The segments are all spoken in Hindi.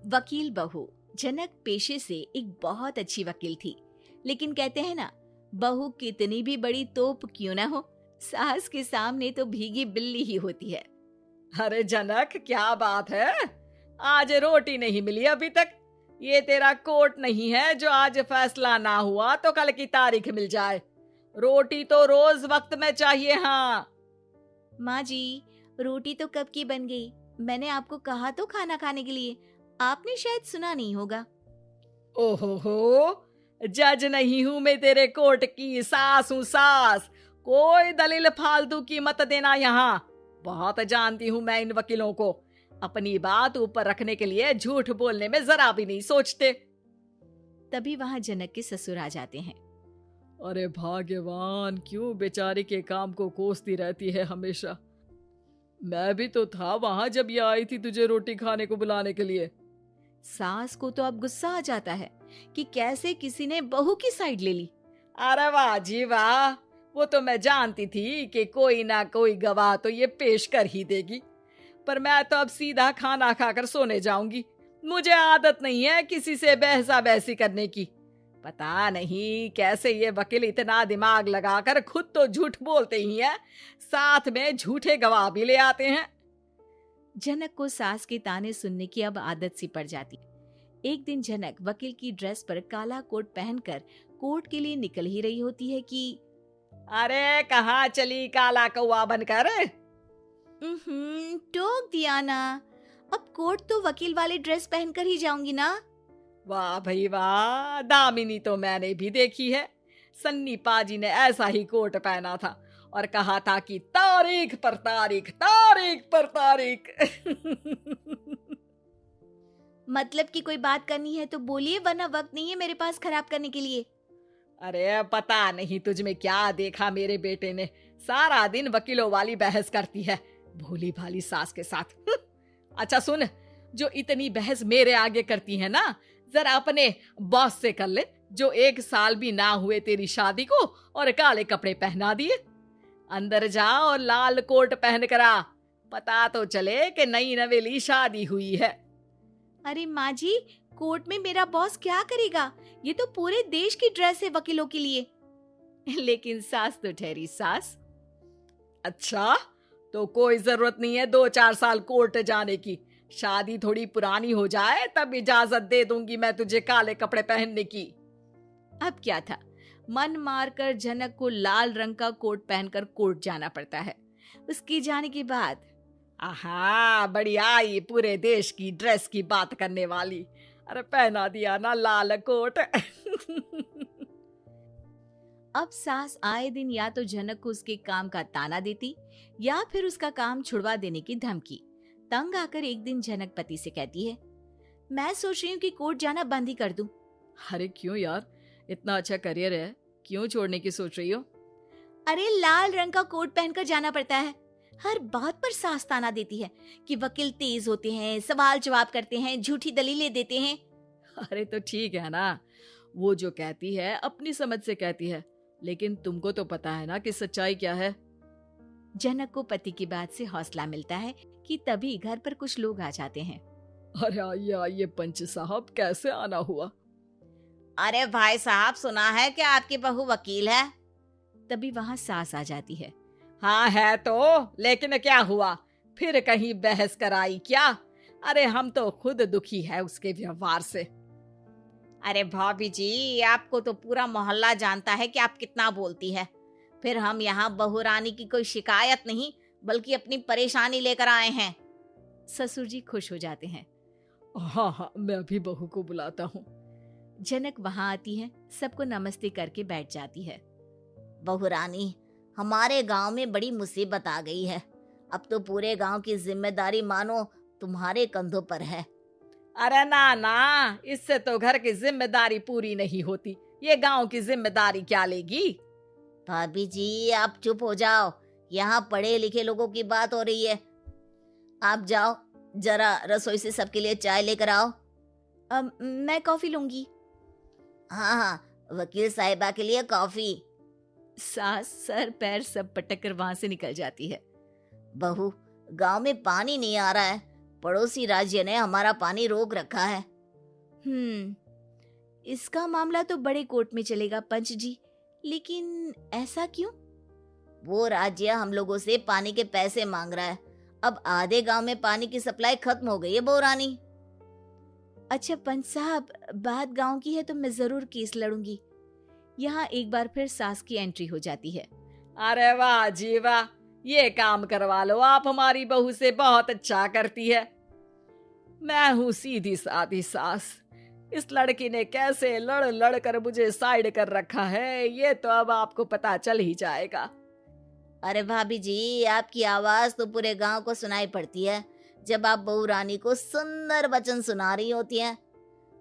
वकील बहू। जनक पेशे से एक बहुत अच्छी वकील थी, लेकिन कहते हैं ना, बहू कितनी भी बड़ी तोप क्यों ना हो, सास के सामने तो भीगी बिल्ली ही होती है। अरे जनक, क्या बात है, आज रोटी नहीं मिली अभी तक। ये तेरा कोर्ट नहीं है जो आज फैसला ना हुआ तो कल की तारीख मिल जाए। रोटी तो रोज वक्त में चाहिए। हाँ माँ जी, रोटी तो कब की बन गई। मैंने आपको कहा तो खाना खाने के लिए, आपने शायद सुना नहीं होगा। ओहो, जज नहीं हूं मैं तेरे कोर्ट की, सास हूं सास। कोई दलील फालतू की मत देना यहाँ। बहुत जानती हूं मैं इन वकीलों को, अपनी बात ऊपर रखने के लिए झूठ बोलने में जरा भी नहीं सोचते। तभी वहां जनक के ससुर आ जाते हैं। अरे भाग्यवान, क्यों बेचारी के काम को कोसती रहती है हमेशा। मैं भी तो था वहां जब ये आई थी तुझे रोटी खाने को बुलाने के लिए। सास को तो अब गुस्सा आ जाता है कि कैसे किसी ने बहू की साइड ले ली। अरे वाह जी वाह, वो तो मैं जानती थी कि कोई ना कोई गवाह तो ये पेश कर ही देगी। पर मैं तो अब सीधा खाना खाकर सोने जाऊंगी। मुझे आदत नहीं है किसी से बहसा बहसी करने की। पता नहीं कैसे ये वकील इतना दिमाग लगाकर खुद तो झूठ बोलते ही हैं, साथ में झूठे गवाह भी ले आते हैं। जनक को सास के ताने सुनने की अब आदत सी पड़ जाती। एक दिन जनक वकील की ड्रेस पर काला कोट पहनकर कोर्ट के लिए निकल ही रही होती है कि अरे कहाँ चली काला कौवा बनकर। टोक दिया ना, अब कोर्ट तो वकील वाले ड्रेस पहनकर ही जाऊंगी ना। वाह भाई वाह, दामिनी तो मैंने भी देखी है। सन्नी पाजी ने ऐसा ही कोट पहना था और कहा था कि तारीख पर तारीख, तारीख पर तारीख। मतलब कि कोई बात करनी है तो बोलिए, वरना वक्त नहीं है मेरे पास खराब करने के लिए। अरे पता नहीं तुझ में क्या देखा मेरे बेटे ने, सारा दिन वकीलों वाली बहस करती है भोली भाली सास के साथ। अच्छा सुन, जो इतनी बहस मेरे आगे करती है ना, जरा अपने बॉस से कर ले, जो 1 साल भी ना हुए तेरी शादी को और काले कपड़े पहना दिए। अंदर जा और लाल कोट पहन कर आ, पता तो चले कि नई नवेली शादी हुई है। अरे माँ जी, कोर्ट में मेरा बॉस क्या करेगा, ये तो पूरे देश की ड्रेस है वकीलों के लिए। लेकिन सास तो ठहरी सास। अच्छा, तो कोई जरूरत नहीं है 2-4 साल कोर्ट जाने की। शादी थोड़ी पुरानी हो जाए तब इजाजत दे दूंगी मैं तुझे काले कपड़े पहनने की। अब क्या था, मन मारकर जनक को लाल रंग का कोट पहनकर कोर्ट जाना पड़ता है। उसके जाने के बाद आहा, बढ़िया, ये पूरे देश की ड्रेस की बात करने वाली। अरे पहना दिया ना लाल कोट। अब सास आए दिन या तो जनक को उसके काम का ताना देती या फिर उसका काम छुड़वा देने की धमकी। तंग आकर एक दिन जनक पति से कहती है, मैं सोच रही हूँ कि कोर्ट जाना बंद ही कर दूं। अरे क्यों यार, इतना अच्छा करियर है, क्यों छोड़ने की सोच रही हो? अरे लाल रंग का कोट पहनकर जाना पड़ता है। हर बात पर सास ताना देती है कि वकील तेज होते हैं, सवाल जवाब करते हैं, झूठी दलीलें देते हैं। अरे तो ठीक है ना, वो जो कहती है अपनी समझ से कहती है, लेकिन तुमको तो पता है ना कि सच्चाई क्या है। जनक को पति की बात से हौसला मिलता है कि तभी घर पर कुछ लोग आ जाते हैं। अरे आइए पंच साहब, कैसे आना हुआ? अरे भाई साहब, सुना है कि आपकी बहू वकील है। तभी वहाँ सास आ जाती है। हाँ है तो, लेकिन क्या हुआ, फिर कहीं बहस कराई क्या? अरे हम तो खुद दुखी है उसके व्यवहार से। अरे भाभी जी, आपको तो पूरा मोहल्ला जानता है कि आप कितना बोलती है। फिर हम यहाँ बहू रानी की कोई शिकायत नहीं, बल्कि अपनी परेशानी लेकर आए हैं। ससुर जी खुश हो जाते हैं। हाँ हाँ, मैं भी बहू को बुलाता हूँ। जनक वहाँ आती है, सबको नमस्ते करके बैठ जाती है। बहू रानी, हमारे गांव में बड़ी मुसीबत आ गई है। अब तो पूरे गांव की जिम्मेदारी मानो तुम्हारे कंधों पर है। अरे ना ना, इससे तो घर की जिम्मेदारी पूरी नहीं होती, ये गांव की जिम्मेदारी क्या लेगी? भाभी जी आप चुप हो जाओ, यहाँ पढ़े लिखे लोगों की बात हो रही है। आप जाओ, जरा रसोई से सबके लिए चाय लेकर आओ। मैं कॉफी लूंगी। हाँ हाँ, वकील साहिबा के लिए कॉफी। सास सर पैर सब पटक कर वहां से निकल जाती है। बहू, गांव में पानी नहीं आ रहा है, पड़ोसी राज्य ने हमारा पानी रोक रखा है। इसका मामला तो बड़े कोर्ट में चलेगा पंच जी, लेकिन ऐसा क्यों? वो राज्य हम लोगों से पानी के पैसे मांग रहा है। अब आधे गांव में पानी की सप्लाई खत्म हो गई है बहुरानी। अच्छा पंच साहब, बात गांव की है तो मैं जरूर केस लड़ूंगी। यहाँ एक बार फिर सास की एंट्री हो जाती है। अरे वाह जी वाह, ये काम करवा लो, आप हमारी बहू से बहुत अच्छा करती है। मैं हूँ सीधी सादी सास। इस लड़की ने कैसे लड़ लड़ कर मुझे साइड कर रखा है, ये तो अब आपको पता चल ही जाएगा। अरे भाभी जी, आपकी आवाज तो पूरे गांव को सुनाई पड़ती है जब आप बहू रानी को सुंदर वचन सुना रही होती हैं।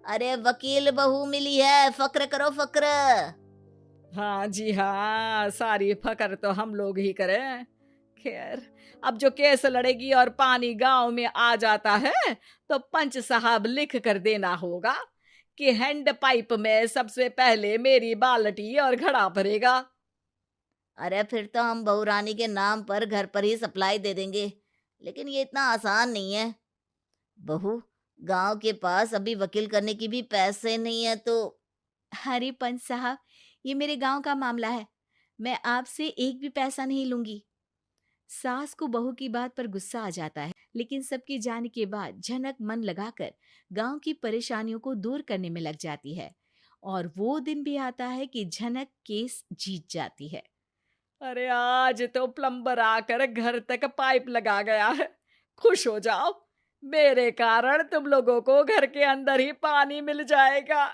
अरे वकील बहू मिली है, फक्र करो फक्र। हाँ जी हाँ, सारी फकर तो हम लोग ही करें। खैर, अब जो केस लड़ेगी और पानी गांव में आ जाता है तो पंच साहब लिख कर देना होगा कि हैंड पाइप में सबसे पहले मेरी बाल्टी और घड़ा भरेगा। अरे फिर तो हम बहू रानी के नाम पर घर पर ही सप्लाई दे देंगे, लेकिन ये इतना आसान नहीं है। बहू, गांव के पास अभी वकील करने की भी पैसे नहीं है तो। अरे पंच साहब, ये मेरे गांव का मामला है, मैं आपसे एक भी पैसा नहीं लूंगी। सास को बहू की बात पर गुस्सा आ जाता है, लेकिन सबके जाने के बाद झनक मन लगाकर गांव की परेशानियों को दूर करने में लग जाती है। और वो दिन भी आता है कि झनक केस जीत जाती है। अरे आज तो प्लम्बर आकर घर तक पाइप लगा गया है। खुश हो जाओ, मेरे कारण तुम लोगों को घर के अंदर ही पानी मिल जाएगा।